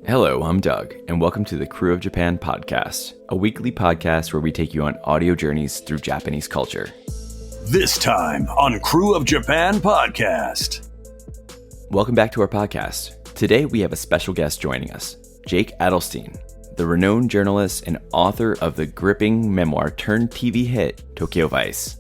Hello, I'm Doug, and welcome to the Krewe of Japan podcast, a weekly podcast where we take you on audio journeys through Japanese culture. This time on Krewe of Japan podcast. Welcome back to our podcast. Today we have a special guest joining us, Jake Adelstein, the renowned journalist and author of the gripping memoir turned TV hit, Tokyo Vice.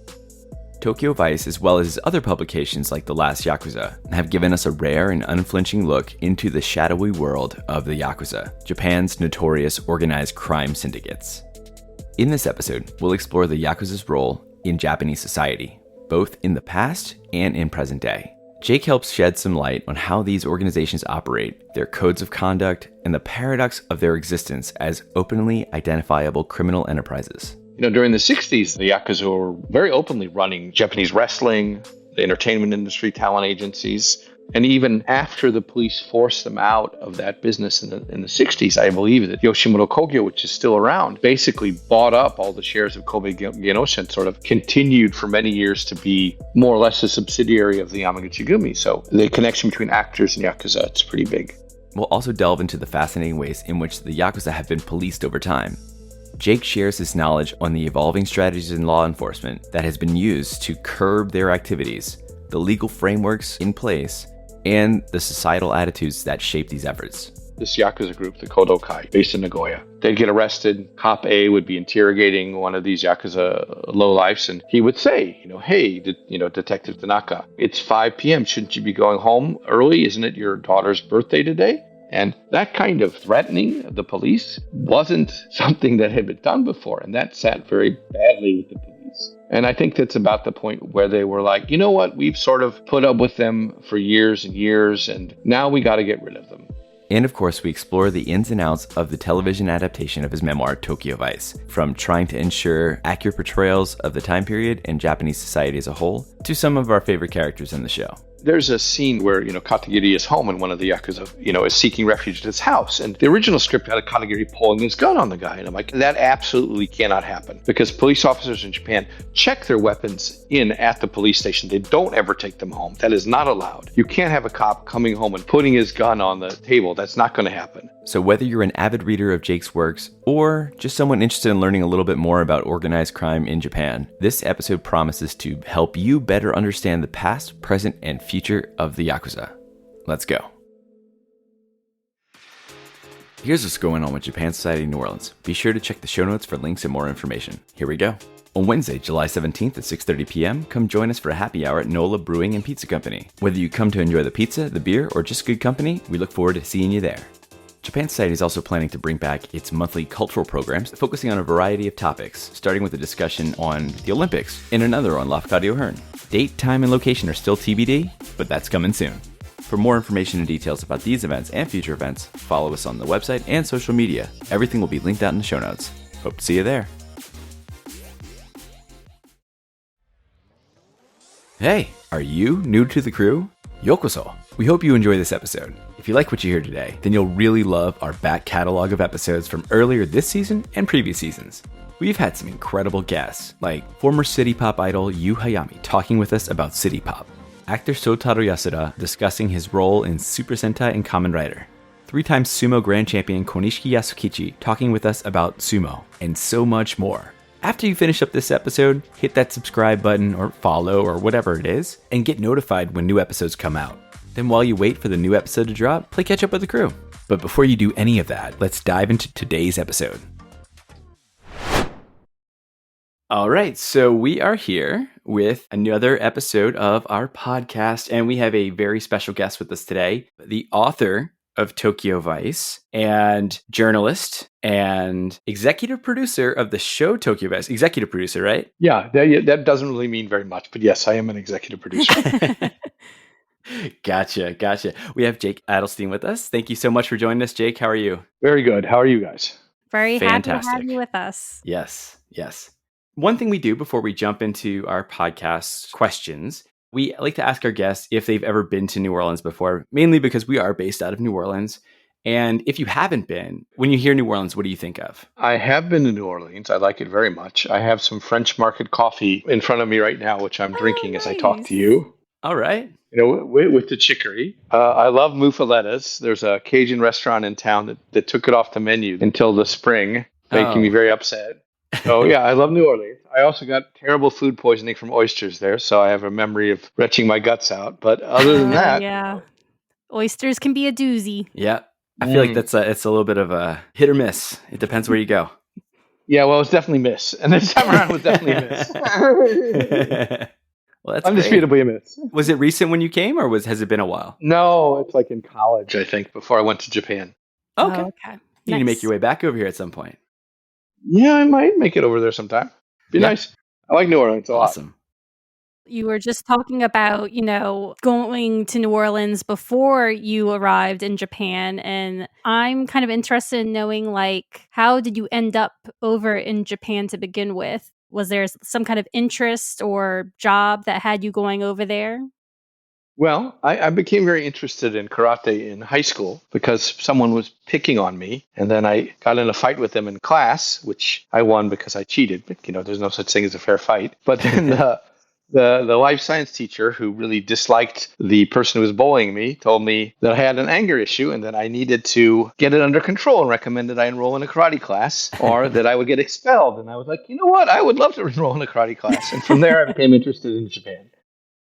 Tokyo Vice, as well as his other publications like The Last Yakuza, have given us a rare and unflinching look into the shadowy world of the Yakuza, Japan's notorious organized crime syndicates. In this episode, we'll explore the Yakuza's role in Japanese society, both in the past and in present day. Jake helps shed some light on how these organizations operate, their codes of conduct, and the paradox of their existence as openly identifiable criminal enterprises. During the 60s, the Yakuza were very openly running Japanese wrestling, the entertainment industry, talent agencies. And even after the police forced them out of that business in the 60s, I believe that Yoshimoto Kogyo, which is still around, basically bought up all the shares of Kobe Genosha and sort of continued for many years to be more or less a subsidiary of the Yamaguchi-gumi. So the connection between actors and Yakuza, it's pretty big. We'll also delve into the fascinating ways in which the Yakuza have been policed over time. Jake shares his knowledge on the evolving strategies in law enforcement that has been used to curb their activities, the legal frameworks in place, and the societal attitudes that shape these efforts. This Yakuza group, the Kodokai, based in Nagoya, they'd get arrested. Cop A would be interrogating one of these Yakuza lowlifes, and he would say, hey, Detective Tanaka, it's 5 p.m. Shouldn't you be going home early? Isn't it your daughter's birthday today? And that kind of threatening the police wasn't something that had been done before. And that sat very badly with the police. And I think that's about the point where they were like, you know what? We've sort of put up with them for years and years, and now we got to get rid of them. And of course, we explore the ins and outs of the television adaptation of his memoir, Tokyo Vice, from trying to ensure accurate portrayals of the time period and Japanese society as a whole, to some of our favorite characters in the show. There's a scene where, Katagiri is home and one of the Yakuza, is seeking refuge at his house. And the original script had a Katagiri pulling his gun on the guy. And I'm like, that absolutely cannot happen. Because police officers in Japan check their weapons in at the police station. They don't ever take them home. That is not allowed. You can't have a cop coming home and putting his gun on the table. That's not going to happen. So whether you're an avid reader of Jake's works or just someone interested in learning a little bit more about organized crime in Japan, this episode promises to help you better understand the past, present, and future of the Yakuza. Let's go. Here's what's going on with Japan Society New Orleans. Be sure to check the show notes for links and more information. Here we go. On Wednesday, July 17th at 6:30 p.m., come join us for a happy hour at Nola Brewing and Pizza Company. Whether you come to enjoy the pizza, the beer, or just good company, we look forward to seeing you there. Japan Society is also planning to bring back its monthly cultural programs, focusing on a variety of topics, starting with a discussion on the Olympics and another on Lafcadio Hearn. Date, time, and location are still TBD, but that's coming soon. For more information and details about these events and future events, follow us on the website and social media. Everything will be linked out in the show notes. Hope to see you there. Hey, are you new to the crew? Yokoso! We hope you enjoy this episode. If you like what you hear today, then you'll really love our back catalog of episodes from earlier this season and previous seasons. We've had some incredible guests, like former City Pop idol Yu Hayami talking with us about City Pop, actor Shotaro Yasuda discussing his role in Super Sentai and Kamen Rider, 3-time sumo grand champion Konishiki Yasukichi talking with us about sumo, and so much more. After you finish up this episode, hit that subscribe button or follow or whatever it is, and get notified when new episodes come out. Then while you wait for the new episode to drop, play catch up with the crew. But before you do any of that, let's dive into today's episode. All right, so we are here with another episode of our podcast, and we have a very special guest with us today, the author of Tokyo Vice and journalist and executive producer of the show Tokyo Vice. Executive producer, right? Yeah, that doesn't really mean very much, but yes, I am an executive producer. Gotcha. We have Jake Adelstein with us. Thank you so much for joining us, Jake. How are you? Very good. How are you guys? Very Fantastic. happy to have you with us. Yes. One thing we do before we jump into our podcast questions, we like to ask our guests if they've ever been to New Orleans before, mainly because we are based out of New Orleans. And if you haven't been, when you hear New Orleans, what do you think of? I have been to New Orleans. I like it very much. I have some French Market coffee in front of me right now, which I'm drinking as I talk to you. All right. With the chicory. I love mufalettas. There's a Cajun restaurant in town that took it off the menu until the spring, making me Oh. very upset. So yeah, I love New Orleans. I also got terrible food poisoning from oysters there, so I have a memory of retching my guts out. But other than that, Yeah. Oysters can be a doozy. Yeah. I feel like it's a little bit of a hit or miss. It depends where you go. yeah, well, it's definitely a miss, and this time around it was definitely a miss. Well, that's Undisputably a miss. great. Was it recent when you came, or has it been a while? No, it's like in college, I think, before I went to Japan. Okay. Okay. You need to make your way back over here at some point. Yeah, I might make it over there sometime. Be nice. I like New Orleans a lot. Awesome. You were just talking about, going to New Orleans before you arrived in Japan. And I'm kind of interested in knowing, how did you end up over in Japan to begin with? Was there some kind of interest or job that had you going over there? Well, I became very interested in karate in high school because someone was picking on me. And then I got in a fight with them in class, which I won because I cheated. But, there's no such thing as a fair fight. But then the life science teacher, who really disliked the person who was bullying me, told me that I had an anger issue and that I needed to get it under control, and recommended I enroll in a karate class or that I would get expelled. And I was like, you know what? I would love to enroll in a karate class. And from there, I became interested in Japan.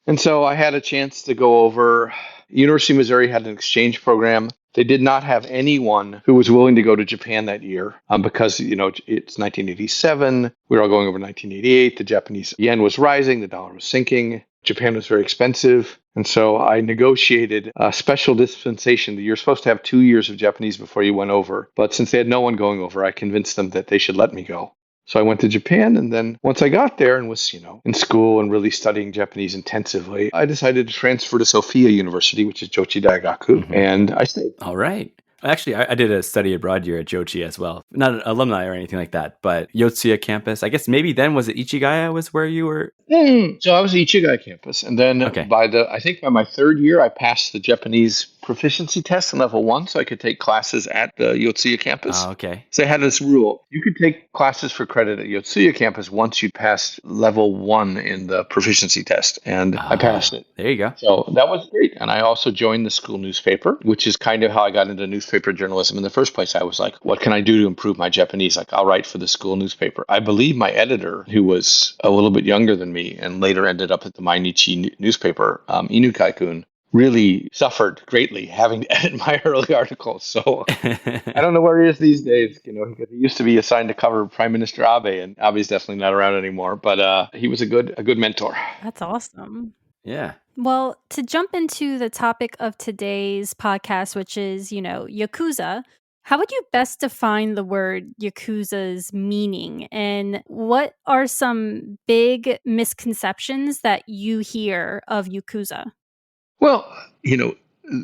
And so I had a chance to go over. University of Missouri had an exchange program. They did not have anyone who was willing to go to Japan that year because, it's 1987. We were all going over 1988. The Japanese yen was rising. The dollar was sinking. Japan was very expensive. And so I negotiated a special dispensation. You're supposed to have 2 years of Japanese before you went over. But since they had no one going over, I convinced them that they should let me go. So I went to Japan, and then once I got there and was, in school and really studying Japanese intensively, I decided to transfer to Sophia University, which is Jochi Daigaku, and I stayed. All right. Actually, I did a study abroad year at Jochi as well. Not an alumni or anything like that, but Yotsuya campus. I guess maybe then was it Ichigaya was where you were? So I was at Ichigaya campus, and then I think by my third year, I passed the Japanese proficiency test in level 1, so I could take classes at the Yotsuya campus. Oh, okay. So they had this rule. You could take classes for credit at Yotsuya campus once you passed level 1 in the proficiency test, and I passed it. There you go. So that was great. And I also joined the school newspaper, which is kind of how I got into newspaper journalism in the first place. I was like, what can I do to improve my Japanese? I'll write for the school newspaper. I believe my editor, who was a little bit younger than me and later ended up at the Mainichi newspaper, Inukai-kun, really suffered greatly having to edit my early articles. So I don't know where he is these days. Because he used to be assigned to cover Prime Minister Abe, and Abe's definitely not around anymore. But he was a good mentor. That's awesome. Yeah. Well, to jump into the topic of today's podcast, which is, Yakuza, how would you best define the word Yakuza's meaning? And what are some big misconceptions that you hear of Yakuza? Well,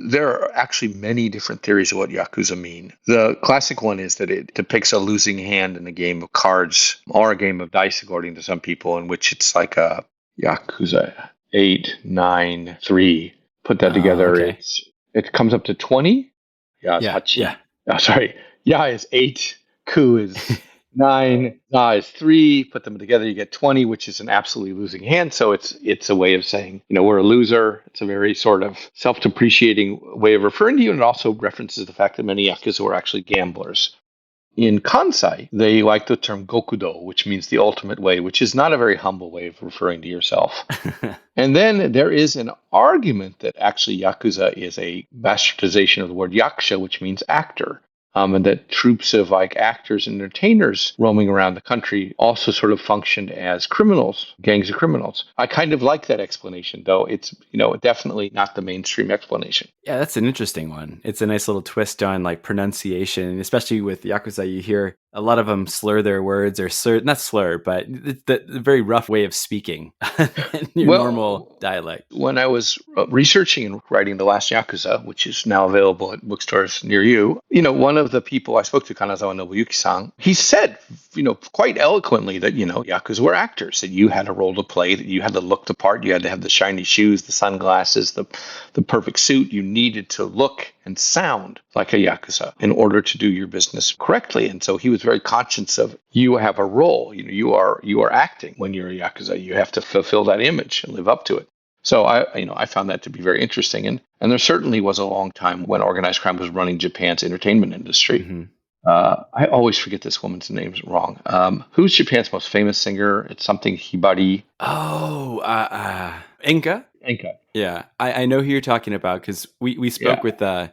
there are actually many different theories of what Yakuza mean. The classic one is that it depicts a losing hand in a game of cards or a game of dice, according to some people, in which it's like a Yakuza 8, 9, 3. Put that together, okay. It comes up to 20. Yeah. Oh, sorry. Ya is 8, Ku is 9, Na is 3. Put them together, you get 20, which is an absolutely losing hand. So it's a way of saying, we're a loser. It's a very sort of self-depreciating way of referring to you. And it also references the fact that many Yakuza were actually gamblers. In Kansai, they like the term Gokudo, which means the ultimate way, which is not a very humble way of referring to yourself. And then there is an argument that actually Yakuza is a bastardization of the word yakusha, which means actor. And that troops of actors and entertainers roaming around the country also sort of functioned as criminals, gangs of criminals. I kind of like that explanation, though it's definitely not the mainstream explanation. Yeah, that's an interesting one. It's a nice little twist on pronunciation, especially with Yakuza. You hear a lot of them slur their words, or not slur, but the very rough way of speaking in your normal dialect. When I was researching and writing The Last Yakuza, which is now available at bookstores near you, one of the people I spoke to, Kanazawa Nobuyuki-san, he said, quite eloquently that, Yakuza were actors, that you had a role to play, that you had to look the part, you had to have the shiny shoes, the sunglasses, the perfect suit. You needed to look and sound like a Yakuza in order to do your business correctly. And so he was very conscious of, you have a role, you are acting when you're a Yakuza. You have to fulfill that image and live up to it. So I found that to be very interesting. And there certainly was a long time when organized crime was running Japan's entertainment industry. Hmm. I always forget this woman's name wrong. Who's Japan's most famous singer? It's something Hibari. Oh, Inca? Enka. Yeah, I know who you're talking about because we spoke Yeah. with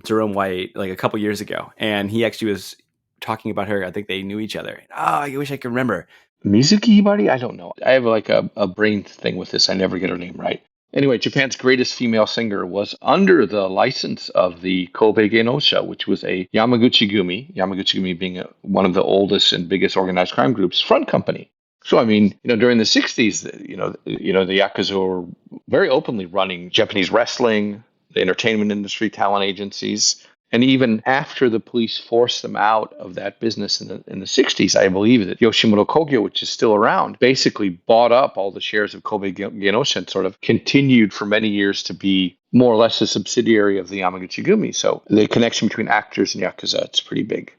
Jerome White like a couple years ago, and he actually was talking about her. I think they knew each other. Oh, I wish I could remember. Mizuki Hibari? I don't know. I have like a brain thing with this. I never get her name right. Anyway, Japan's greatest female singer was under the license of the Kobe Genosha, which was a Yamaguchi-gumi being one of the oldest and biggest organized crime groups, front company. So, I mean, during the 60s, the Yakuza were very openly running Japanese wrestling, the entertainment industry, talent agencies. And even after the police forced them out of that business in the 60s, I believe that Yoshimoto Kogyo, which is still around, basically bought up all the shares of Kobe Genosha and sort of continued for many years to be more or less a subsidiary of the Yamaguchi-gumi. So the connection between actors and Yakuza, it's pretty big.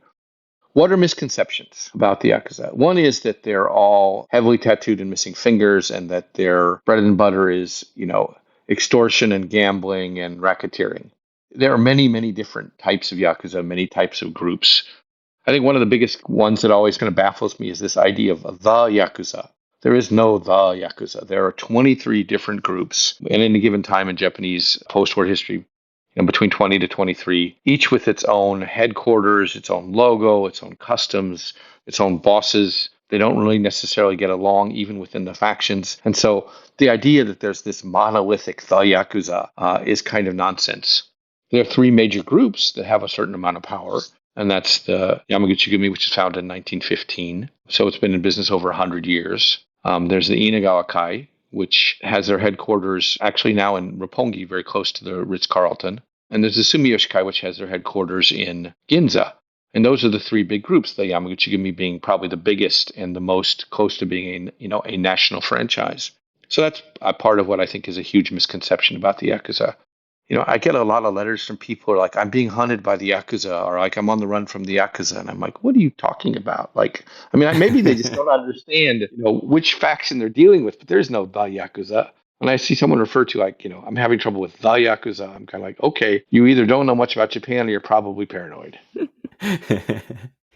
What are misconceptions about the Yakuza? One is that they're all heavily tattooed and missing fingers and that their bread and butter is, extortion and gambling and racketeering. There are many, many different types of Yakuza, many types of groups. I think one of the biggest ones that always kind of baffles me is this idea of the Yakuza. There is no the Yakuza. There are 23 different groups at any given time in Japanese post-war history, between 20 to 23, each with its own headquarters, its own logo, its own customs, its own bosses. They don't really necessarily get along even within the factions. And so the idea that there's this monolithic the Yakuza is kind of nonsense. There are three major groups that have a certain amount of power, and that's the Yamaguchi-gumi, which was founded in 1915. So it's been in business over 100 years. There's the Inagawa-kai, which has their headquarters actually now in Roppongi, very close to the Ritz-Carlton. And there's the Sumiyoshi-kai, which has their headquarters in Ginza. And those are the three big groups, the Yamaguchi-gumi being probably the biggest and the most close to being a national franchise. So that's a part of what I think is a huge misconception about the Yakuza. I get a lot of letters from people who are like, I'm being hunted by the Yakuza, or like, I'm on the run from the Yakuza. And I'm like, what are you talking about? Like, I mean, maybe they just don't understand, which faction they're dealing with, but there's no the Yakuza. When I see someone refer to like, I'm having trouble with the Yakuza, I'm kind of like, okay, you either don't know much about Japan or you're probably paranoid.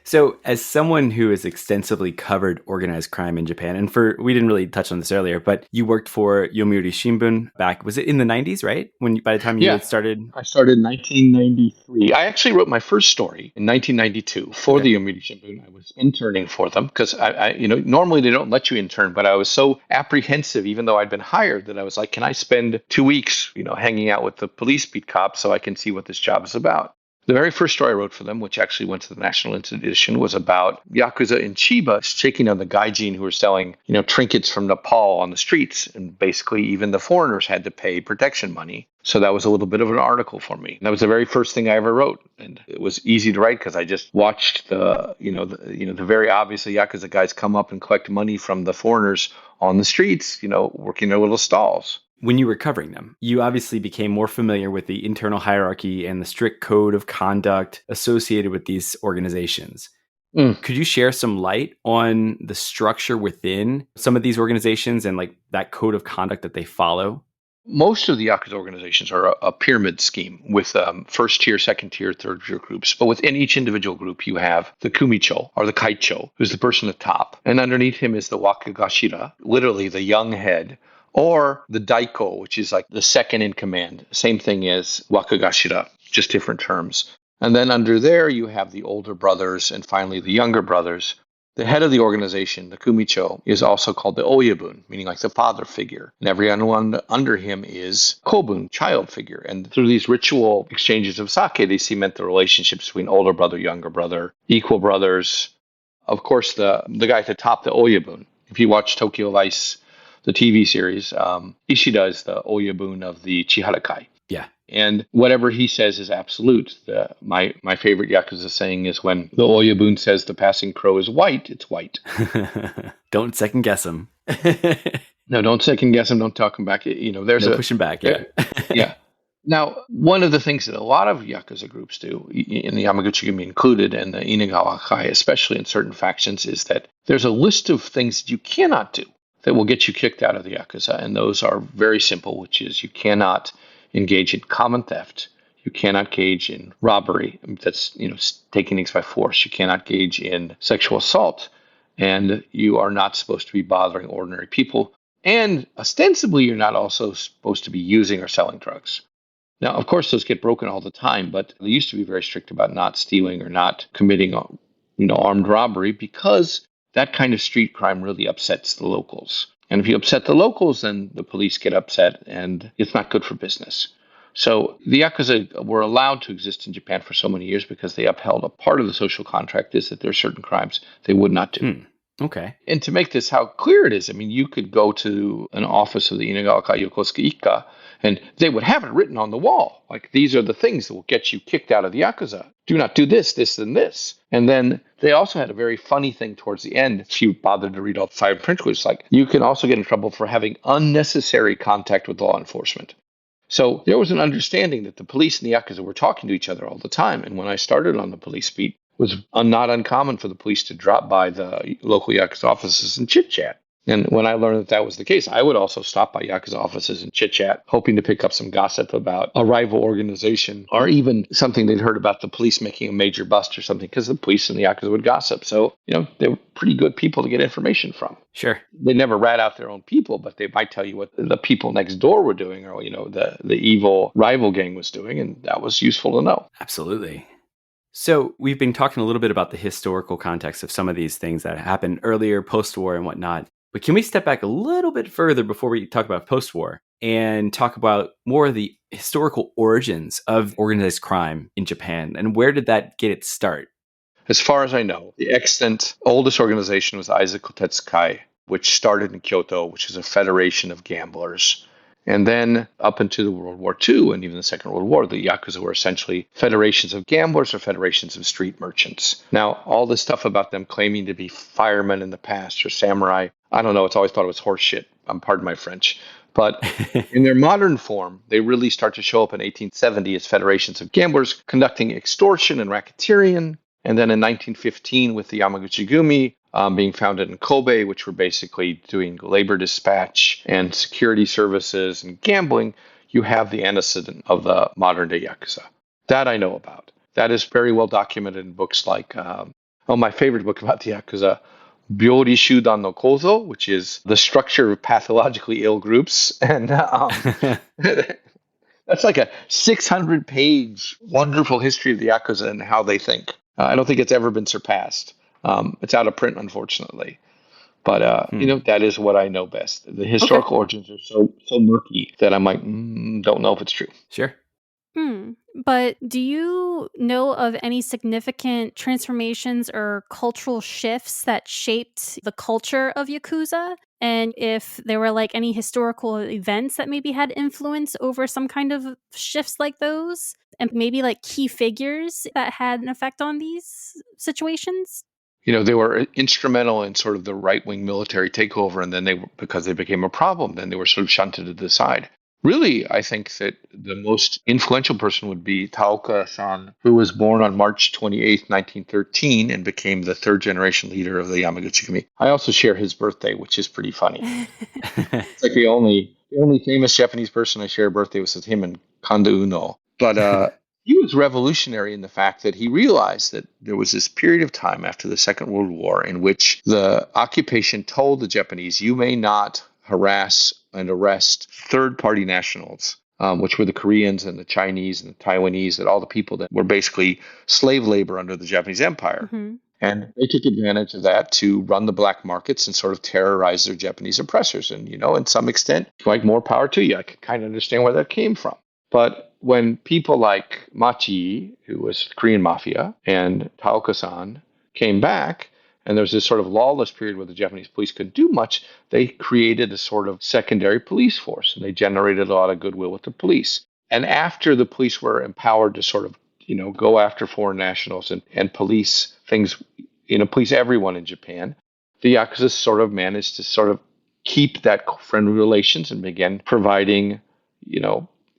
So as someone who has extensively covered organized crime in Japan, and we didn't really touch on this earlier, but you worked for Yomiuri Shimbun back, was it in the 90s, right? By the time you had started? I started in 1993. I actually wrote my first story in 1992 for the Yomiuri Shimbun. I was interning for them because I normally they don't let you intern, but I was so apprehensive, even though I'd been hired, that I was like, can I spend 2 weeks, hanging out with the police beat cops so I can see what this job is about? The very first story I wrote for them, which actually went to the National Edition, was about Yakuza in Chiba shaking down the gaijin who were selling, trinkets from Nepal on the streets. And basically, even the foreigners had to pay protection money. So that was a little bit of an article for me. And that was the very first thing I ever wrote. And it was easy to write because I just watched the very obviously Yakuza guys come up and collect money from the foreigners on the streets, working their little stalls. When you were covering them, you obviously became more familiar with the internal hierarchy and the strict code of conduct associated with these organizations. Could you share some light on the structure within some of these organizations and like that code of conduct that they follow? Most of the Yakuza organizations are a pyramid scheme with first tier, second tier, third tier groups. But within each individual group, you have the kumicho, or the kaicho, who's the person at the top. And underneath him is the wakugashira, literally the young head, or the daiko, which is like the second in command. Same thing as wakugashira, just different terms. And then under there, you have the older brothers and finally the younger brothers. The head of the organization, the kumicho, is also called the oyabun, meaning like the father figure. And everyone under him is kobun, child figure. And through these ritual exchanges of sake, they cement the relationships between older brother, younger brother, equal brothers. Of course, the guy at the top, the oyabun. If you watch Tokyo Vice, the TV series, Ishida is the oyabun of the Chihara-kai. Yeah. And whatever he says is absolute. My favorite Yakuza saying is when the oyabun says the passing crow is white, it's white. Don't second guess him. No, don't second guess him. Don't talk him back. There's pushing back. Yeah. Yeah. Now, one of the things that a lot of Yakuza groups do, in the Yamaguchi-gumi included, and the Inagawa-kai, especially in certain factions, is that there's a list of things that you cannot do. that will get you kicked out of the Yakuza. And those are very simple, which is you cannot engage in common theft. You cannot engage in robbery. That's, taking things by force. You cannot engage in sexual assault. And you are not supposed to be bothering ordinary people. And ostensibly, you're not also supposed to be using or selling drugs. Now, of course, those get broken all the time, but they used to be very strict about not stealing or not committing, armed robbery, because that kind of street crime really upsets the locals. And if you upset the locals, then the police get upset, and it's not good for business. So the Yakuza were allowed to exist in Japan for so many years because they upheld a part of the social contract is that there are certain crimes they would not do. Okay. And to make this how clear it is, you could go to an office of the Inagawa Yokosuka Ikka, and they would have it written on the wall. Like, these are the things that will get you kicked out of the Yakuza. Do not do this, this, and this. And then they also had a very funny thing towards the end. If you bothered to read all the fine print, which is like, you can also get in trouble for having unnecessary contact with law enforcement. So there was an understanding that the police and the Yakuza were talking to each other all the time. And when I started on the police beat, it was not uncommon for the police to drop by the local Yakuza offices and chit-chat. And when I learned that that was the case, I would also stop by Yakuza offices and chit-chat, hoping to pick up some gossip about a rival organization or even something they'd heard about the police making a major bust or something, because the police and the Yakuza would gossip. So, they were pretty good people to get information from. Sure. They never rat out their own people, but they might tell you what the people next door were doing, or, the evil rival gang was doing, and that was useful to know. Absolutely. So we've been talking a little bit about the historical context of some of these things that happened earlier, post-war and whatnot. But can we step back a little bit further before we talk about post-war and talk about more of the historical origins of organized crime in Japan, and where did that get its start? As far as I know, the extant oldest organization was Aizu Kotetsukai, which started in Kyoto, which is a federation of gamblers. And then up into the World War II and even the Second World War, the Yakuza were essentially federations of gamblers or federations of street merchants. Now, all this stuff about them claiming to be firemen in the past or samurai, I don't know, it's always thought it was horse shit. Pardon my French. But in their modern form, they really start to show up in 1870 as federations of gamblers conducting extortion and racketeering. And then in 1915 with the Yamaguchi-gumi, being founded in Kobe, which were basically doing labor dispatch and security services and gambling, you have the antecedent of the modern-day Yakuza. That I know about. That is very well documented in books like, my favorite book about the Yakuza, Byori Shudan no Kozo, which is the structure of pathologically ill groups. And that's like a 600-page wonderful history of the Yakuza and how they think. I don't think it's ever been surpassed. It's out of print, unfortunately. But, that is what I know best. The historical origins are so murky that I'm like, don't know if it's true. Sure. But do you know of any significant transformations or cultural shifts that shaped the culture of Yakuza? And if there were any historical events that maybe had influence over some kind of shifts like those? And maybe key figures that had an effect on these situations? They were instrumental in sort of the right-wing military takeover, and then because they became a problem, then they were sort of shunted to the side. Really, I think that the most influential person would be Taoka-san, who was born on March 28th, 1913, and became the third-generation leader of the Yamaguchi-gumi. I also share his birthday, which is pretty funny. It's like the only famous Japanese person I share a birthday with him and Kanda Uno. But he was revolutionary in the fact that he realized that there was this period of time after the Second World War in which the occupation told the Japanese, you may not harass and arrest third-party nationals, which were the Koreans and the Chinese and the Taiwanese, and all the people that were basically slave labor under the Japanese Empire. Mm-hmm. And they took advantage of that to run the black markets and sort of terrorize their Japanese oppressors. And, in some extent, more power to you. I can kind of understand where that came from. But when people like Machi, who was Korean mafia, and Taoka-san came back, and there was this sort of lawless period where the Japanese police couldn't do much, they created a sort of secondary police force, and they generated a lot of goodwill with the police. And after the police were empowered to sort of, go after foreign nationals and police things, police everyone in Japan, the Yakuza sort of managed to sort of keep that friendly relations and began providing,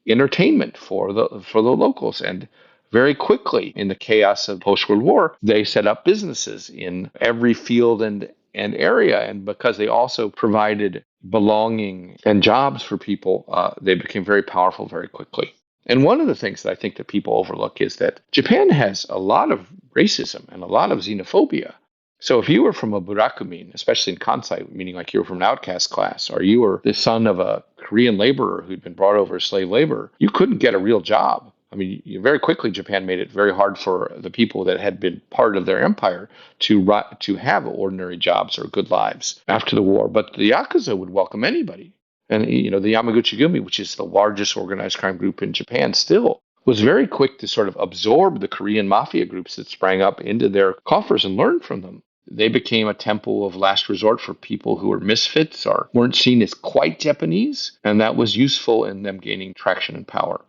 entertainment for the locals. And very quickly, in the chaos of post-World War, they set up businesses in every field and and area. And because they also provided belonging and jobs for people, they became very powerful very quickly. And one of the things that I think that people overlook is that Japan has a lot of racism and a lot of xenophobia. So if you were from a burakumin, especially in Kansai, meaning like you were from an outcast class, or you were the son of a Korean laborer who'd been brought over as slave labor, you couldn't get a real job. I mean, very quickly, Japan made it very hard for the people that had been part of their empire to have ordinary jobs or good lives after the war. But the Yakuza would welcome anybody. And, the Yamaguchi-gumi, which is the largest organized crime group in Japan still, was very quick to sort of absorb the Korean mafia groups that sprang up into their coffers and learn from them. They became a temple of last resort for people who were misfits or weren't seen as quite Japanese. And that was useful in them gaining traction and power.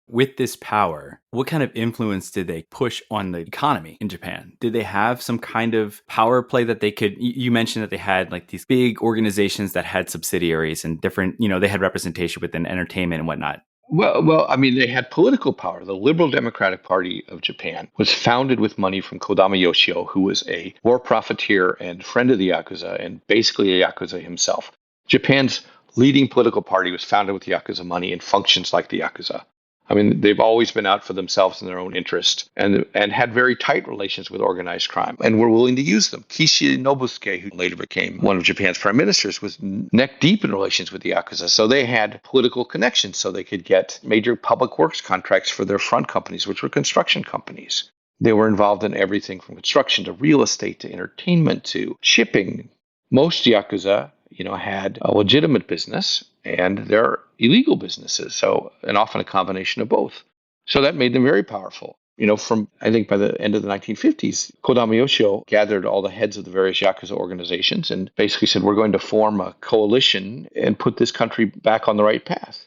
With this power, what kind of influence did they push on the economy in Japan? Did they have some kind of power play that they could, you mentioned that they had like these big organizations that had subsidiaries and different, they had representation within entertainment and whatnot. Well, I mean, they had political power. The Liberal Democratic Party of Japan was founded with money from Kodama Yoshio, who was a war profiteer and friend of the Yakuza and basically a Yakuza himself. Japan's leading political party was founded with Yakuza money and functions like the Yakuza. I mean, they've always been out for themselves and their own interest and had very tight relations with organized crime and were willing to use them. Kishi Nobusuke, who later became one of Japan's prime ministers, was neck deep in relations with the Yakuza. So they had political connections so they could get major public works contracts for their front companies, which were construction companies. They were involved in everything from construction to real estate to entertainment to shipping. Most Yakuza had a legitimate business and their illegal businesses. And often a combination of both. So that made them very powerful. I think by the end of the 1950s, Kodama Yoshio gathered all the heads of the various Yakuza organizations and basically said, we're going to form a coalition and put this country back on the right path.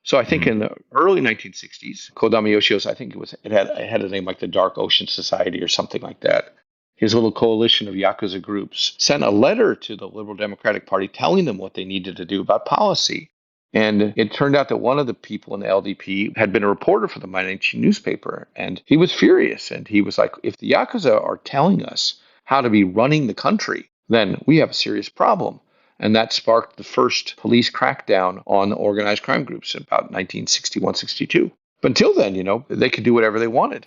So I think in the early 1960s, Kodama Yoshio's, it had a name like the Dark Ocean Society or something like that. His little coalition of Yakuza groups sent a letter to the Liberal Democratic Party telling them what they needed to do about policy. And it turned out that one of the people in the LDP had been a reporter for the Mainichi newspaper. And he was furious. And he was like, if the Yakuza are telling us how to be running the country, then we have a serious problem. And that sparked the first police crackdown on organized crime groups in about 1961-62. But until then, they could do whatever they wanted.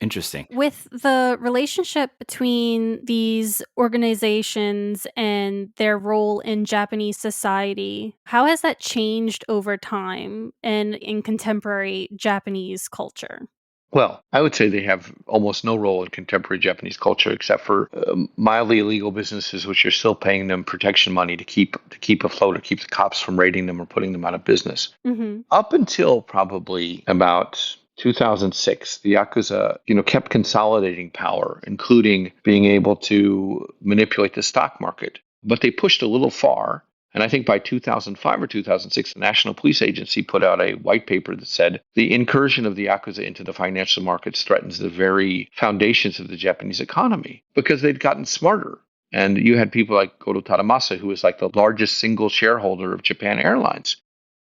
Interesting. With the relationship between these organizations and their role in Japanese society, how has that changed over time and in contemporary Japanese culture? Well, I would say they have almost no role in contemporary Japanese culture except for mildly illegal businesses, which are still paying them protection money to keep afloat or keep the cops from raiding them or putting them out of business. Mm-hmm. Up until probably about 2006, the Yakuza, kept consolidating power, including being able to manipulate the stock market. But they pushed a little far. And I think by 2005 or 2006, the National Police Agency put out a white paper that said the incursion of the Yakuza into the financial markets threatens the very foundations of the Japanese economy because they'd gotten smarter. And you had people like Goro Tadamasa, who was like the largest single shareholder of Japan Airlines.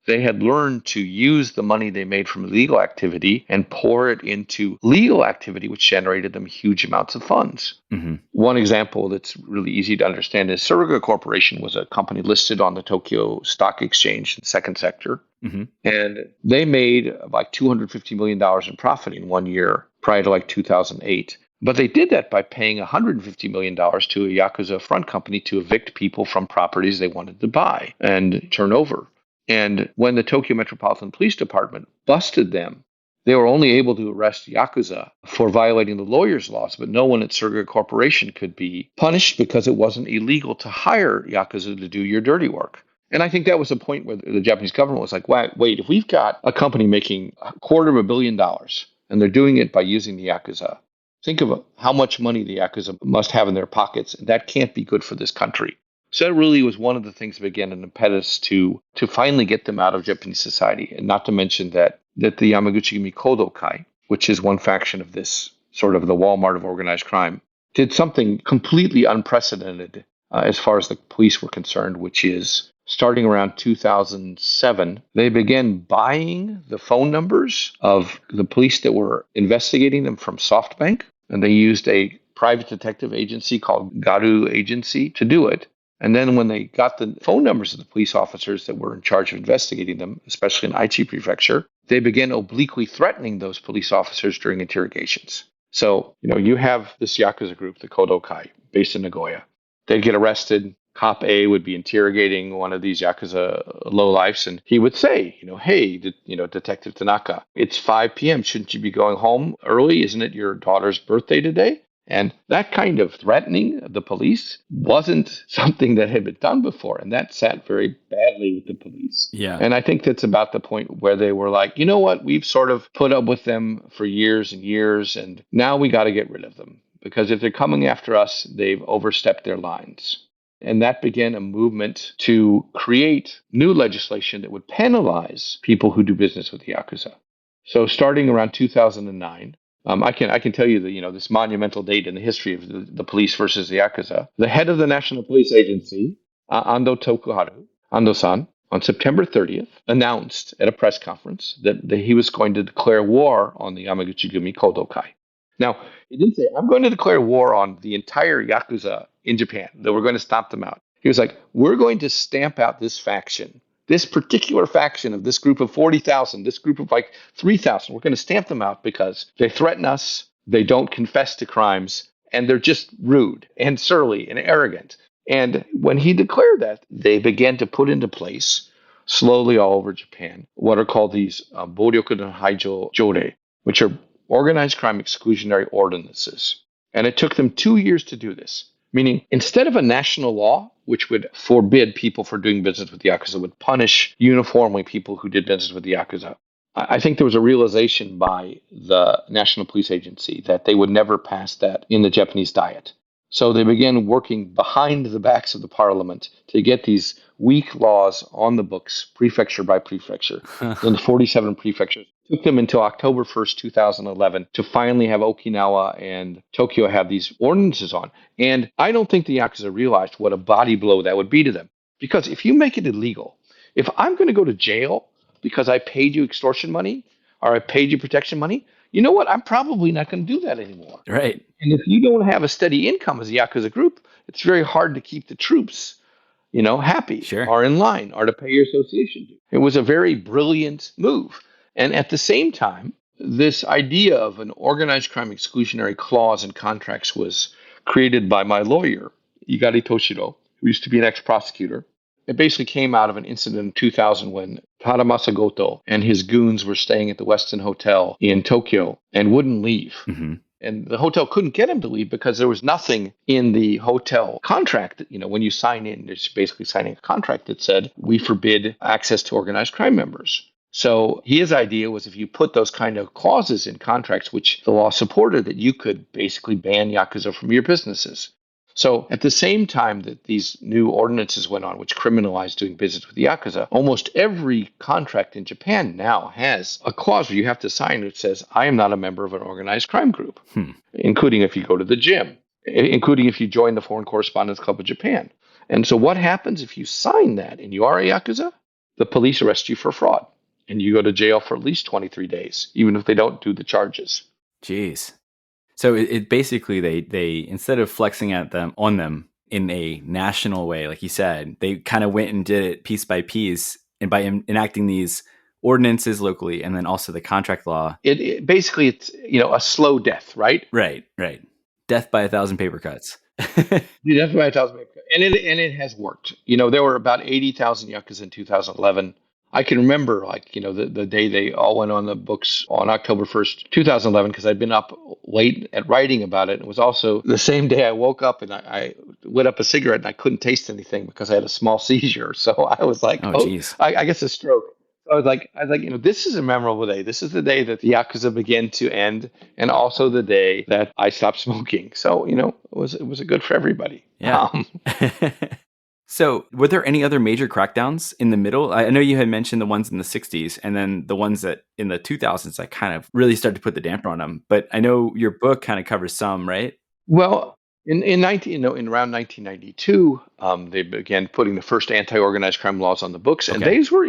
They had learned to use the money they made from illegal activity and pour it into legal activity, which generated them huge amounts of funds. Mm-hmm. One example that's really easy to understand is Suruga Corporation was a company listed on the Tokyo Stock Exchange in the second sector. Mm-hmm. And they made like $250 million in profit in 1 year prior to like 2008. But they did that by paying $150 million to a Yakuza front company to evict people from properties they wanted to buy and turn over. And when the Tokyo Metropolitan Police Department busted them, they were only able to arrest Yakuza for violating the lawyer's laws, but no one at Suruga Corporation could be punished because it wasn't illegal to hire Yakuza to do your dirty work. And I think that was a point where the Japanese government was like, wait, if we've got a company making $250 million and they're doing it by using the Yakuza, think of how much money the Yakuza must have in their pockets. And that can't be good for this country. So that really was one of the things that began an impetus to finally get them out of Japanese society. And not to mention that the Yamaguchi-gumi Kodokai, which is one faction of this sort of the Walmart of organized crime, did something completely unprecedented as far as the police were concerned, which is starting around 2007, they began buying the phone numbers of the police that were investigating them from SoftBank. And they used a private detective agency called Garu Agency to do it. And then when they got the phone numbers of the police officers that were in charge of investigating them, especially in Aichi Prefecture, they began obliquely threatening those police officers during interrogations. So, you have this Yakuza group, the Kodokai, based in Nagoya. They'd get arrested. Cop A would be interrogating one of these Yakuza lowlifes, and he would say, hey, Detective Tanaka, it's 5 p.m. Shouldn't you be going home early? Isn't it your daughter's birthday today? And that kind of threatening of the police wasn't something that had been done before. And that sat very badly with the police. Yeah. And I think that's about the point where they were like, you know what? We've sort of put up with them for years and years. And now we got to get rid of them. Because if they're coming after us, they've overstepped their lines. And that began a movement to create new legislation that would penalize people who do business with the Yakuza. So starting around 2009, I can tell you that, this monumental date in the history of the police versus the Yakuza. The head of the National Police Agency, Ando Tokuharu, Ando-san, on September 30th, announced at a press conference that he was going to declare war on the Yamaguchi-gumi Kodokai. Now, he didn't say, I'm going to declare war on the entire Yakuza in Japan, that we're going to stomp them out. He was like, we're going to stamp out this faction. This particular faction of this group of 40,000, this group of 3,000, we're going to stamp them out because they threaten us, they don't confess to crimes, and they're just rude and surly and arrogant. And when he declared that, they began to put into place, slowly all over Japan, what are called these Boryoku no Haijo Jore, which are organized crime exclusionary ordinances. And it took them 2 years to do this. Meaning, instead of a national law, which would forbid people for doing business with the Yakuza, would punish uniformly people who did business with the Yakuza, I think there was a realization by the National Police Agency that they would never pass that in the Japanese diet. So they began working behind the backs of the parliament to get these weak laws on the books, prefecture by prefecture, in the 47 prefectures. It took them until October 1st, 2011 to finally have Okinawa and Tokyo have these ordinances on. And I don't think the Yakuza realized what a body blow that would be to them. Because if you make it illegal, if I'm going to go to jail because I paid you extortion money or I paid you protection money, you know what? I'm probably not going to do that anymore. Right. And if you don't have a steady income as a Yakuza group, it's very hard to keep the troops, happy or in line or to pay your association due. It was a very brilliant move. And at the same time, this idea of an organized crime exclusionary clause in contracts was created by my lawyer, Igari Toshiro, who used to be an ex-prosecutor. It basically came out of an incident in 2000 when Taramasa Goto and his goons were staying at the Westin Hotel in Tokyo and wouldn't leave. Mm-hmm. And the hotel couldn't get him to leave because there was nothing in the hotel contract that, when you sign in, it's basically signing a contract that said, we forbid access to organized crime members. So his idea was if you put those kind of clauses in contracts, which the law supported, that you could basically ban Yakuza from your businesses. So at the same time that these new ordinances went on, which criminalized doing business with the Yakuza, almost every contract in Japan now has a clause where you have to sign which says, I am not a member of an organized crime group, including if you go to the gym, including if you join the Foreign Correspondents Club of Japan. And so what happens if you sign that and you are a Yakuza? The police arrest you for fraud and you go to jail for at least 23 days, even if they don't do the charges. Jeez. So it basically they instead of flexing at them on them in a national way, like you said, they kind of went and did it piece by piece, and by enacting these ordinances locally, and then also the contract law. It basically it's a slow death, right? Right. Death by 1,000 paper cuts. Death by 1,000 paper cuts, and it has worked. There were about 80,000 Yakuza in 2011. I can remember, the day they all went on the books on October 1st, 2011, because I'd been up late at writing about it. It was also the same day I woke up and I lit up a cigarette and I couldn't taste anything because I had a small seizure. So I was like, I guess a stroke. So I was like, this is a memorable day. This is the day that the Yakuza began to end, and also the day that I stopped smoking. So, it was good for everybody. Yeah. So were there any other major crackdowns in the middle? I know you had mentioned the ones in the 60s and then the ones that in the 2000s that kind of really started to put the damper on them. But I know your book kind of covers some, right? Well, in around 1992, they began putting the first anti-organized crime laws on the books. And these were,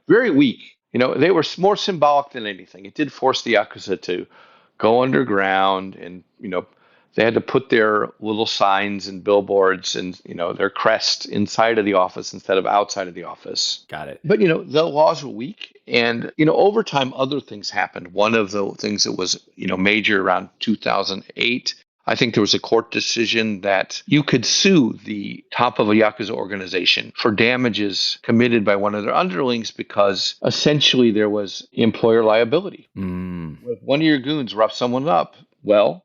very weak. They were more symbolic than anything. It did force the Yakuza to go underground and, They had to put their little signs and billboards and, their crest inside of the office instead of outside of the office. Got it. But, the laws were weak. And, over time, other things happened. One of the things that was, major around 2008, I think there was a court decision that you could sue the top of a Yakuza organization for damages committed by one of their underlings because essentially there was employer liability. If one of your goons roughs someone up, well,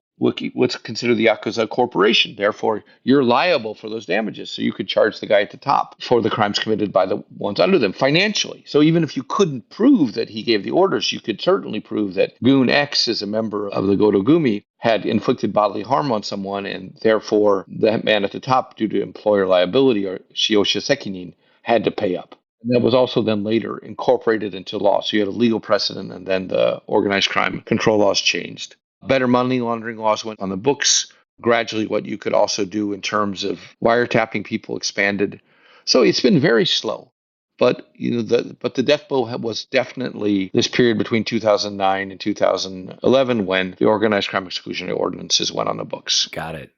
let's consider the Yakuza a corporation. Therefore, you're liable for those damages. So you could charge the guy at the top for the crimes committed by the ones under them financially. So even if you couldn't prove that he gave the orders, you could certainly prove that Goon X is a member of the Godogumi, had inflicted bodily harm on someone, and therefore the man at the top, due to employer liability or Shiosha Sekinin, had to pay up. And that was also then later incorporated into law. So you had a legal precedent, and then the organized crime control laws changed. Better money laundering laws went on the books. Gradually, what you could also do in terms of wiretapping people expanded. So it's been very slow. But the death blow was definitely this period between 2009 and 2011 when the organized crime exclusionary ordinances went on the books. Got it.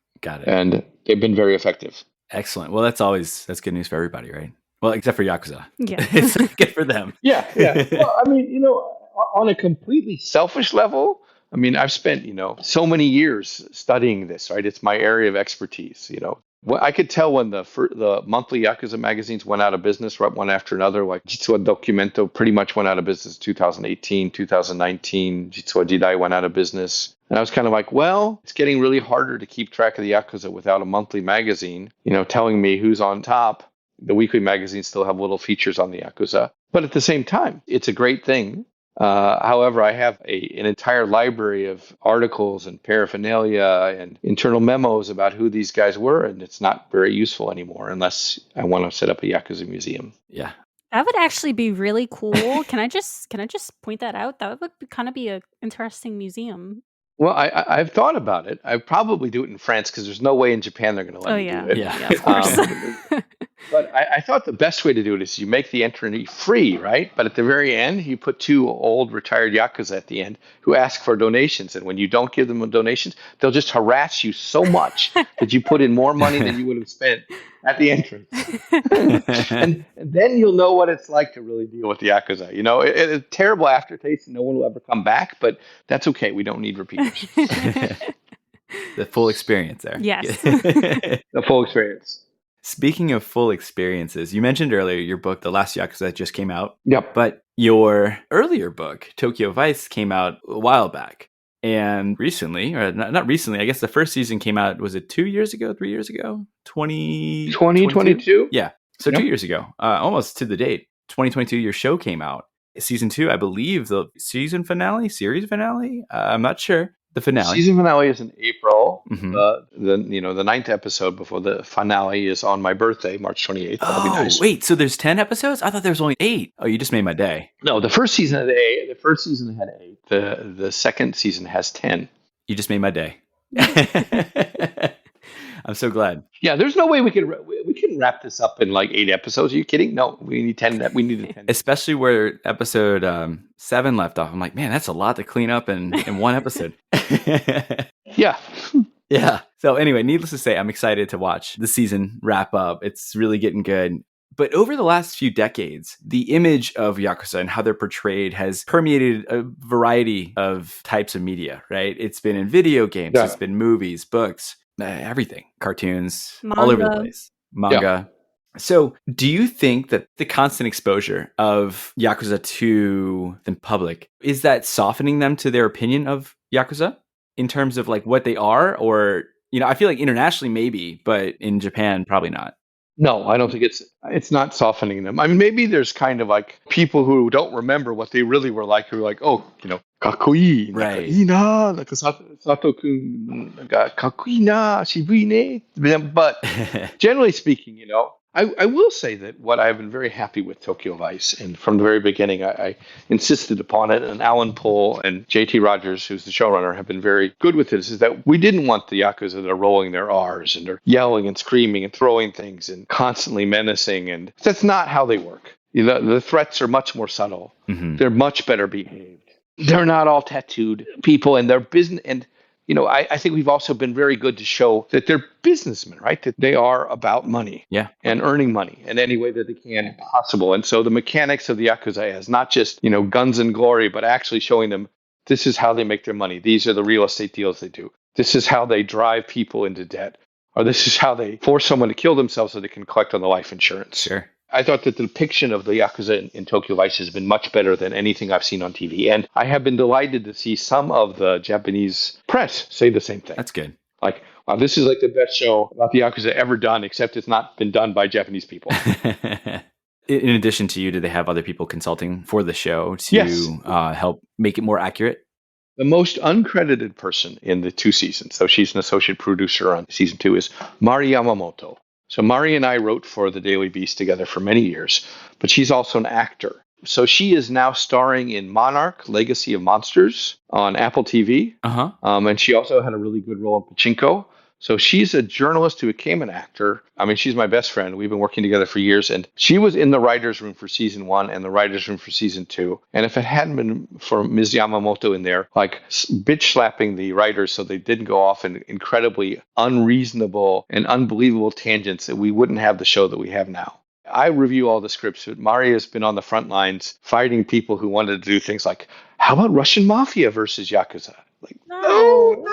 And they've been very effective. Excellent. Well, that's good news for everybody, right? Well, except for Yakuza. Yeah. It's good for them. Yeah. Well, I mean, on a completely selfish level, I mean, I've spent, so many years studying this, right? It's my area of expertise, I could tell when the monthly Yakuza magazines went out of business, right, one after another, like Jitsuwa Documento pretty much went out of business 2018, 2019, Jitsuwa Jidai went out of business. And I was kind of like, well, it's getting really harder to keep track of the Yakuza without a monthly magazine, telling me who's on top. The weekly magazines still have little features on the Yakuza. But at the same time, it's a great thing. However, I have an entire library of articles and paraphernalia and internal memos about who these guys were, and it's not very useful anymore unless I want to set up a Yakuza museum. Yeah. That would actually be really cool. Can I just point that out? That would kind of be an interesting museum. Well, I've thought about it. I'd probably do it in France because there's no way in Japan they're going to let me do it. Yeah, of course. But I thought the best way to do it is you make the entry free, right? But at the very end, you put two old retired Yakuza at the end who ask for donations. And when you don't give them donations, they'll just harass you so much that you put in more money than you would have spent at the entrance. and then you'll know what it's like to really deal with the Yakuza. It's a terrible aftertaste and no one will ever come back, but that's okay. We don't need repeaters. The full experience there. Yes. The full experience. Speaking of full experiences, you mentioned earlier your book, The Last Yakuza, just came out. Yep. But your earlier book, Tokyo Vice, came out a while back. And recently, or not recently, I guess the first season came out, was it 2 years ago, 3 years ago? 2022? Yeah. So 2 years ago, almost to the date. 2022, your show came out. Season 2, I believe the series finale? I'm not sure. The finale. Season finale is in April. Mm-hmm. The 9th episode before the finale is on my birthday, March 28th. That'll be nice. Wait, so there's 10 episodes? I thought there was only 8. Oh, you just made my day. No, the first season had 8. The first season had 8. The second season has 10. You just made my day. I'm so glad. Yeah, there's no way we can wrap this up in like 8 episodes. Are you kidding? No, we need 10. We need 10. Especially where episode 7 left off. I'm like, man, that's a lot to clean up in one episode. Yeah. Yeah. So anyway, needless to say, I'm excited to watch the season wrap up. It's really getting good. But over the last few decades, the image of Yakuza and how they're portrayed has permeated a variety of types of media, right? It's been in video games, It's been movies, books, everything, cartoons, all over the place, manga. Yeah. So do you think that the constant exposure of Yakuza to the public, is that softening them to their opinion of Yakuza in terms of like what they are? Or, I feel like internationally maybe, but in Japan, probably not. No, I don't think it's not softening them. I mean, maybe there's kind of like people who don't remember what they really were like, who are like, oh, kakkoi, right? Ina, Sato-kun, kakkoi na, shibui ne. But generally speaking, I will say that what I've been very happy with Tokyo Vice, and from the very beginning, I insisted upon it, and Alan Pohl and JT Rogers, who's the showrunner, have been very good with this, is that we didn't want the Yakuza that are rolling their R's and they're yelling and screaming and throwing things and constantly menacing, and that's not how they work. The threats are much more subtle. Mm-hmm. They're much better behaved. They're not all tattooed people, and their business, and I think we've also been very good to show that they're businessmen, right? That they are about money and earning money in any way that they can possible. And so the mechanics of the Yakuza is not just, guns and glory, but actually showing them this is how they make their money. These are the real estate deals they do. This is how they drive people into debt. Or this is how they force someone to kill themselves so they can collect on the life insurance. Sure. I thought that the depiction of the Yakuza in Tokyo Vice has been much better than anything I've seen on TV. And I have been delighted to see some of the Japanese press say the same thing. That's good. Like, wow, this is like the best show about the Yakuza ever done, except it's not been done by Japanese people. In addition to you, do they have other people consulting for the show to help make it more accurate? The most uncredited person in the 2 seasons, so she's an associate producer on season 2, is Mari Yamamoto. So Mari and I wrote for the Daily Beast together for many years, but she's also an actor. So she is now starring in Monarch: Legacy of Monsters on Apple TV. And she also had a really good role in Pachinko. So she's a journalist who became an actor. I mean, she's my best friend. We've been working together for years. And she was in the writer's room for season 1 and the writer's room for season 2. And if it hadn't been for Ms. Yamamoto in there, like bitch slapping the writers so they didn't go off in incredibly unreasonable and unbelievable tangents, that we wouldn't have the show that we have now. I review all the scripts, but Mari has been on the front lines fighting people who wanted to do things like, how about Russian Mafia versus Yakuza? Like, no.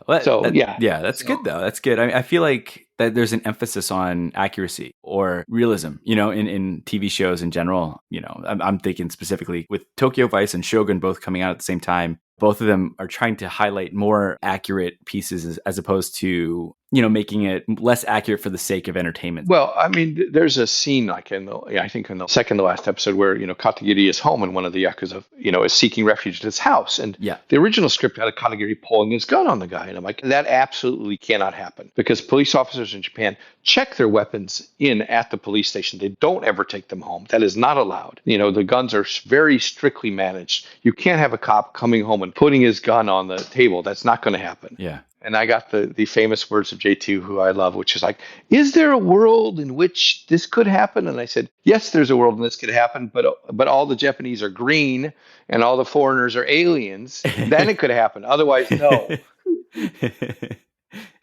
That's good though. That's good. I feel like that there's an emphasis on accuracy or realism, in TV shows in general. I'm thinking specifically with Tokyo Vice and Shogun both coming out at the same time. Both of them are trying to highlight more accurate pieces as opposed to, making it less accurate for the sake of entertainment. Well, I mean, there's a scene like in the second to last episode where, Katagiri is home and one of the Yakuza, is seeking refuge at his house. And the original script had a Katagiri pulling his gun on the guy. And I'm like, that absolutely cannot happen because police officers in Japan check their weapons in at the police station. They don't ever take them home. That is not allowed. The guns are very strictly managed. You can't have a cop coming home and putting his gun on the table. That's not going to happen. Yeah. And I got the famous words of J2, who I love, which is like, is there a world in which this could happen? And I said, yes, there's a world in this could happen, but all the Japanese are green and all the foreigners are aliens. Then it could happen. Otherwise, no.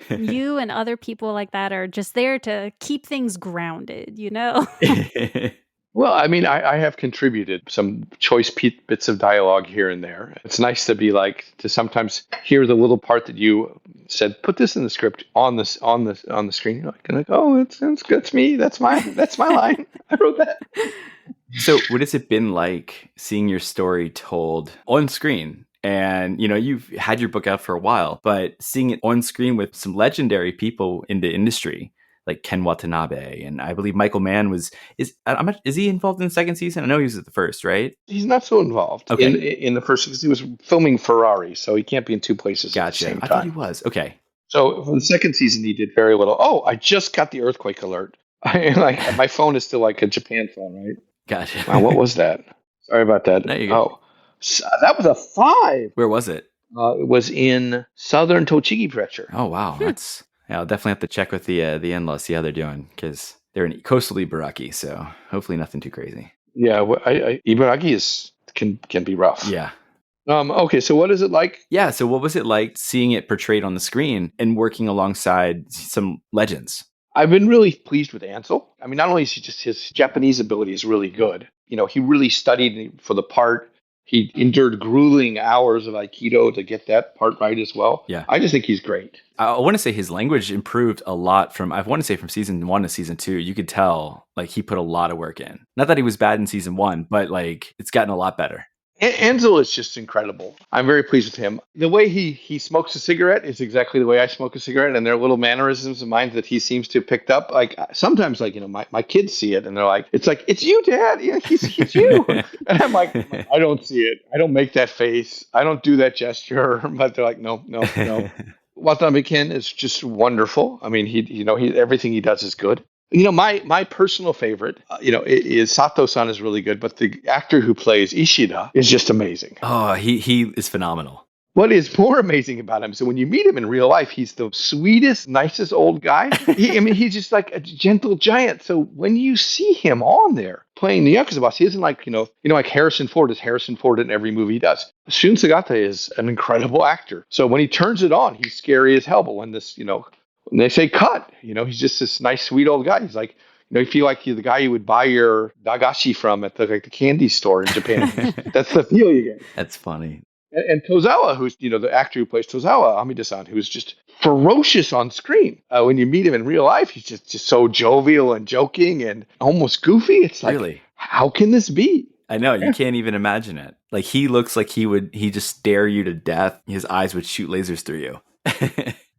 You and other people like that are just there to keep things grounded, Well, I mean, I have contributed some choice bits of dialogue here and there. It's nice to be to sometimes hear the little part that you said, put this in the script on the screen. You're like, oh, that's me. That's my line. I wrote that. So what has it been like seeing your story told on screen? And, you've had your book out for a while, but seeing it on screen with some legendary people in the industry, like Ken Watanabe, and I believe Michael Mann is he involved in the second season? I know he was at the first, right? He's not so involved in the first because he was filming Ferrari, so he can't be in 2 places at the same time. I thought he was. Okay. So for the second season, he did very little. Oh, I just got the earthquake alert. My phone is still like a Japan phone, right? Gotcha. Wow, what was that? Sorry about that. No, you're good. Oh, that was a 5. Where was it? It was in southern Tochigi Prefecture. Oh, wow. That's... Yeah, I'll definitely have to check with the in-laws, see how they're doing, because they're in coastal Ibaraki, so hopefully nothing too crazy. Yeah, Ibaraki can be rough. Yeah. Okay, so what is it like? Yeah, so what was it like seeing it portrayed on the screen and working alongside some legends? I've been really pleased with Ansel. I mean, not only is he just his Japanese ability is really good. He really studied for the part. He endured grueling hours of Aikido to get that part right as well. Yeah. I just think he's great. I want to say his language improved a lot from season 1 to season 2. You could tell he put a lot of work in. Not that he was bad in season 1, but it's gotten a lot better. Ansel is just incredible. I'm very pleased with him. The way he smokes a cigarette is exactly the way I smoke a cigarette, and there are little mannerisms of mine that he seems to have picked up. Sometimes, my kids see it, and they're like, it's you, Dad. Yeah, it's you. And I'm like, I don't see it. I don't make that face. I don't do that gesture. But they're like, no. Watanabe Ken is just wonderful. I mean, he everything he does is good. My personal favorite, is Sato-san is really good, but the actor who plays Ishida is just amazing. Oh, he is phenomenal. What is more amazing about him, so when you meet him in real life, he's the sweetest, nicest old guy. He's just like a gentle giant. So when you see him on there playing the Yakuza boss, he isn't like, like Harrison Ford is Harrison Ford in every movie he does. Shun Sagata is an incredible actor. So when he turns it on, he's scary as hell. But when when they say cut, he's just this nice, sweet old guy. He's like, you feel like you're the guy you would buy your dagashi from at the candy store in Japan. That's the feel you get. That's funny. And Tozawa, who's the actor who plays Tozawa, Amida-san, who's just ferocious on screen. When you meet him in real life, he's just so jovial and joking and almost goofy. It's like, really? How can this be? I know, you can't even imagine it. Like, he looks like he just stare you to death. His eyes would shoot lasers through you.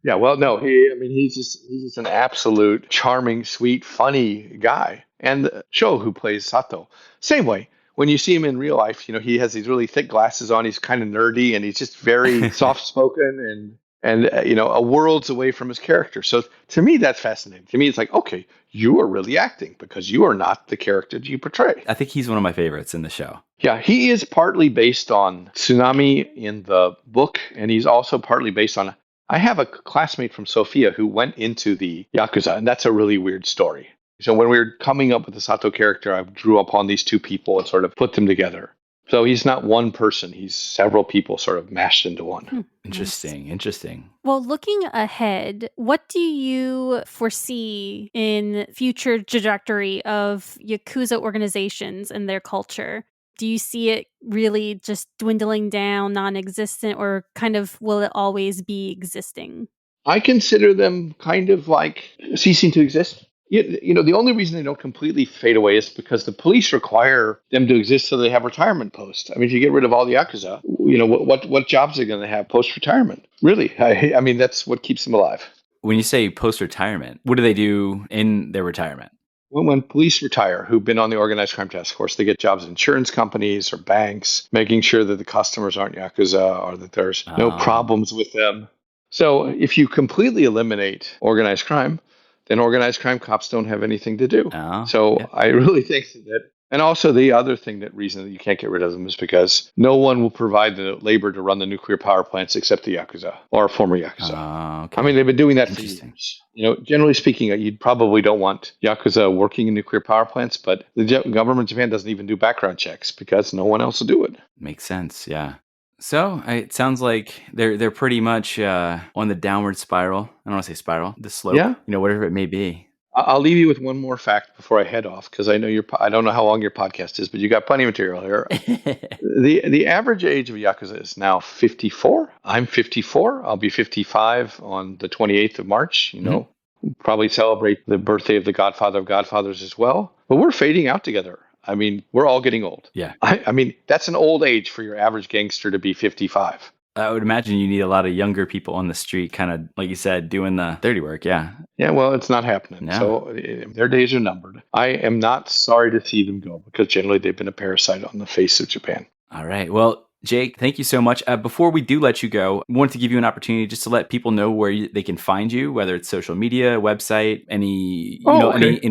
Yeah, well, no, he's just an absolute charming, sweet, funny guy. And Sho, who plays Sato, same way. When you see him in real life, he has these really thick glasses on. He's kind of nerdy, and he's just very soft-spoken and a world's away from his character. So to me, that's fascinating. To me, it's like, okay, you are really acting because you are not the character you portray. I think he's one of my favorites in the show. Yeah, he is partly based on Tsunami in the book, and he's also partly based on... I have a classmate from Sofia who went into the Yakuza, and that's a really weird story. So when we were coming up with the Sato character, I drew upon these two people and sort of put them together. So he's not one person. He's several people sort of mashed into one. Interesting. Well, looking ahead, what do you foresee in future trajectory of Yakuza organizations and their culture? Do you see it really just dwindling down, non-existent, or kind of will it always be existing? I consider them kind of like ceasing to exist. The only reason they don't completely fade away is because the police require them to exist so they have retirement posts. I mean, if you get rid of all the Yakuza, what jobs are they going to have post-retirement? Really? I mean, that's what keeps them alive. When you say post-retirement, what do they do in their retirement? When police retire, who've been on the organized crime task force, they get jobs in insurance companies or banks, making sure that the customers aren't Yakuza or that there's no problems with them. So if you completely eliminate organized crime, then organized crime cops don't have anything to do. I really think that, and also the other reason that you can't get rid of them is because no one will provide the labor to run the nuclear power plants except the Yakuza or former Yakuza. Okay. I mean, they've been doing that for years. Generally speaking, you probably don't want Yakuza working in nuclear power plants, but the government of Japan doesn't even do background checks because no one else will do it. Makes sense, yeah. So it sounds like they're pretty much on the downward spiral. I don't want to say spiral, the slope. Yeah. Whatever it may be. I'll leave you with one more fact before I head off because I know I don't know how long your podcast is, but you got plenty of material here. The average age of Yakuza is now 54. I'm 54. I'll be 55 on the 28th of March. We'll probably celebrate the birthday of the Godfather of Godfathers as well. But we're fading out together. I mean, we're all getting old. Yeah. I mean, that's an old age for your average gangster to be 55. I would imagine you need a lot of younger people on the street, kind of, like you said, doing the dirty work. Yeah. Yeah, well, it's not happening. No. So their days are numbered. I am not sorry to see them go because generally they've been a parasite on the face of Japan. All right. Well, Jake, thank you so much. Before we do let you go, I wanted to give you an opportunity just to let people know where they can find you, whether it's social media, website, any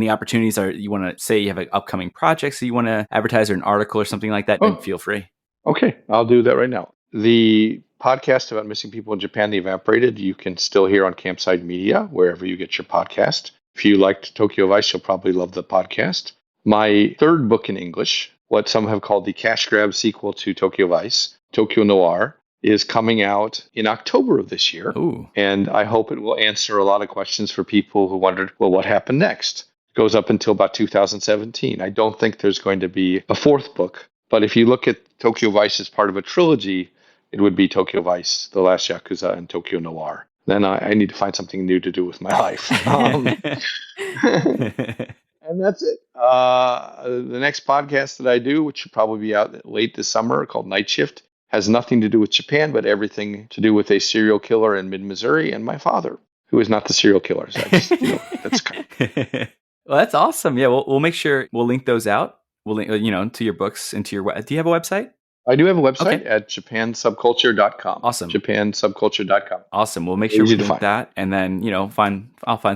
opportunities, or you want to say you have upcoming projects that you want to advertise or an article or something like that, then feel free. Okay, I'll do that right now. The podcast about missing people in Japan, The Evaporated, you can still hear on Campside Media, wherever you get your podcast. If you liked Tokyo Vice, you'll probably love the podcast. My third book in English, what some have called the cash grab sequel to Tokyo Vice, Tokyo Noir, is coming out in October of this year. Ooh. And I hope it will answer a lot of questions for people who wondered, well, what happened next? It goes up until about 2017. I don't think there's going to be a fourth book. But if you look at Tokyo Vice as part of a trilogy, it would be Tokyo Vice, The Last Yakuza, and Tokyo Noir. Then I need to find something new to do with my life. And that's it. The next podcast that I do, which should probably be out late this summer, called Night Shift, has nothing to do with Japan, but everything to do with a serial killer in mid-Missouri and my father, who is not the serial killer. So that's kind of... Well, that's awesome. Yeah, we'll make sure we'll link those out. We'll link, to your books and to your. Do you have a website? I do have a website at japansubculture.com. Awesome. Japansubculture.com. Awesome. We'll make sure we link that, and then I'll find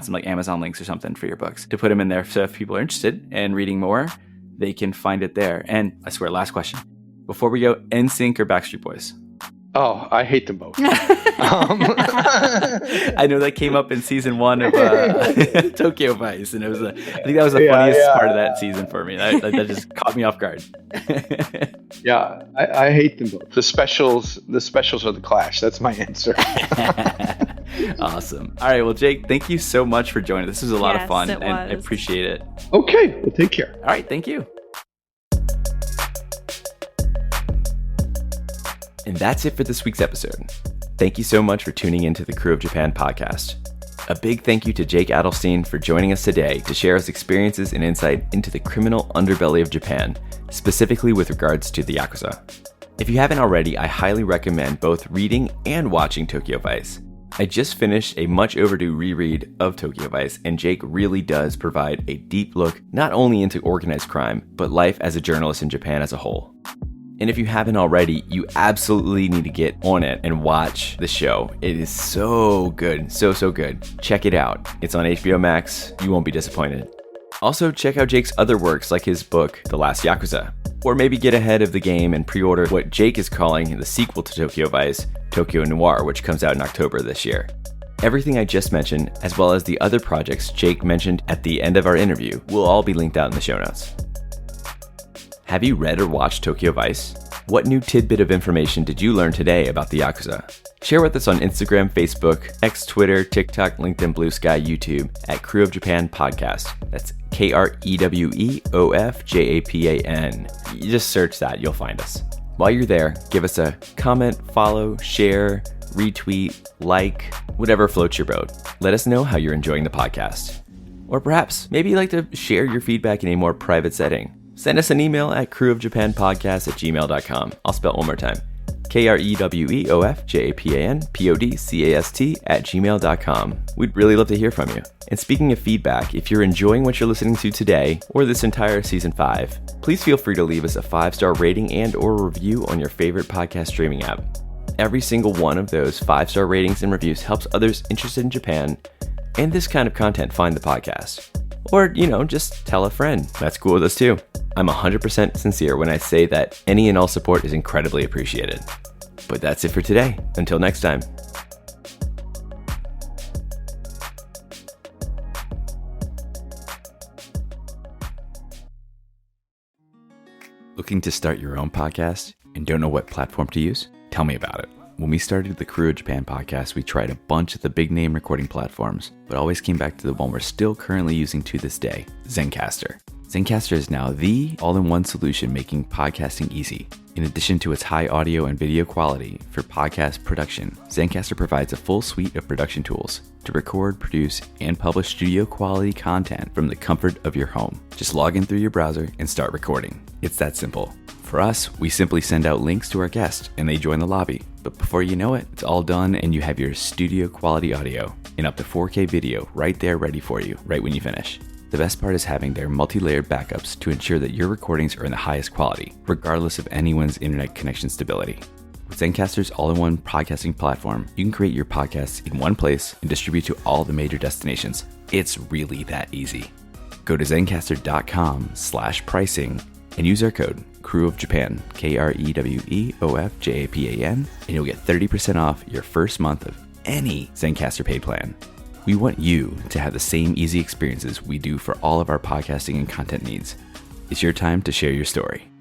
some Amazon links or something for your books to put them in there. So if people are interested in reading more, they can find it there. And I swear, last question before we go: NSYNC or Backstreet Boys? Oh, I hate them both. I know that came up in season 1 of Tokyo Vice, and I think that was the funniest part of that season for me. That just caught me off guard. Yeah, I hate them both. The specials are the Clash. That's my answer. Awesome. All right, well, Jake, thank you so much for joining. This was a lot of fun, and I was. appreciate it. Okay, well, take care. All right, thank you. And that's it for this week's episode. Thank you so much for tuning into the Krewe of Japan podcast. A big thank you to Jake Adelstein for joining us today to share his experiences and insight into the criminal underbelly of Japan, specifically with regards to the Yakuza. If you haven't already, I highly recommend both reading and watching Tokyo Vice. I just finished a much overdue reread of Tokyo Vice, and Jake really does provide a deep look not only into organized crime, but life as a journalist in Japan as a whole. And if you haven't already, you absolutely need to get on it and watch the show. It is so good, so good. Check it out. It's on HBO Max. You won't be disappointed. Also, check out Jake's other works like his book, The Last Yakuza. Or maybe get ahead of the game and pre-order what Jake is calling the sequel to Tokyo Vice, Tokyo Noir, which comes out in October this year. Everything I just mentioned, as well as the other projects Jake mentioned at the end of our interview, will all be linked out in the show notes. Have you read or watched Tokyo Vice? What new tidbit of information did you learn today about the Yakuza? Share with us on Instagram, Facebook, X, Twitter, TikTok, LinkedIn, Blue Sky, YouTube at Krewe of Japan Podcast. That's KREWEOFJAPAN. You just search that, you'll find us. While you're there, give us a comment, follow, share, retweet, like, whatever floats your boat. Let us know how you're enjoying the podcast. Or perhaps, maybe you'd like to share your feedback in a more private setting. Send us an email at krewofjapanpodcast@gmail.com. I'll spell it one more time. KREWOFJAPANPODCAST@gmail.com. We'd really love to hear from you. And speaking of feedback, if you're enjoying what you're listening to today or this entire season 5, please feel free to leave us a 5-star rating and or review on your favorite podcast streaming app. Every single one of those 5-star ratings and reviews helps others interested in Japan and this kind of content find the podcast. Or, just tell a friend. That's cool with us too. I'm 100% sincere when I say that any and all support is incredibly appreciated. But that's it for today. Until next time. Looking to start your own podcast and don't know what platform to use? Tell me about it. When we started the Krewe of Japan podcast, we tried a bunch of the big name recording platforms, but always came back to the one we're still currently using to this day, Zencastr. Zencastr is now the all-in-one solution making podcasting easy. In addition to its high audio and video quality for podcast production, Zencastr provides a full suite of production tools to record, produce, and publish studio quality content from the comfort of your home. Just log in through your browser and start recording. It's that simple. For us, we simply send out links to our guests and they join the lobby. But before you know it, it's all done and you have your studio quality audio and up to 4K video right there ready for you, right when you finish. The best part is having their multi-layered backups to ensure that your recordings are in the highest quality, regardless of anyone's internet connection stability. With Zencastr's all-in-one podcasting platform, you can create your podcasts in one place and distribute to all the major destinations. It's really that easy. Go to zencastr.com/pricing and use our code Krewe of Japan, KREWEOFJAPAN, and you'll get 30% off your first month of any Zencastr paid plan. We want you to have the same easy experiences we do for all of our podcasting and content needs. It's your time to share your story.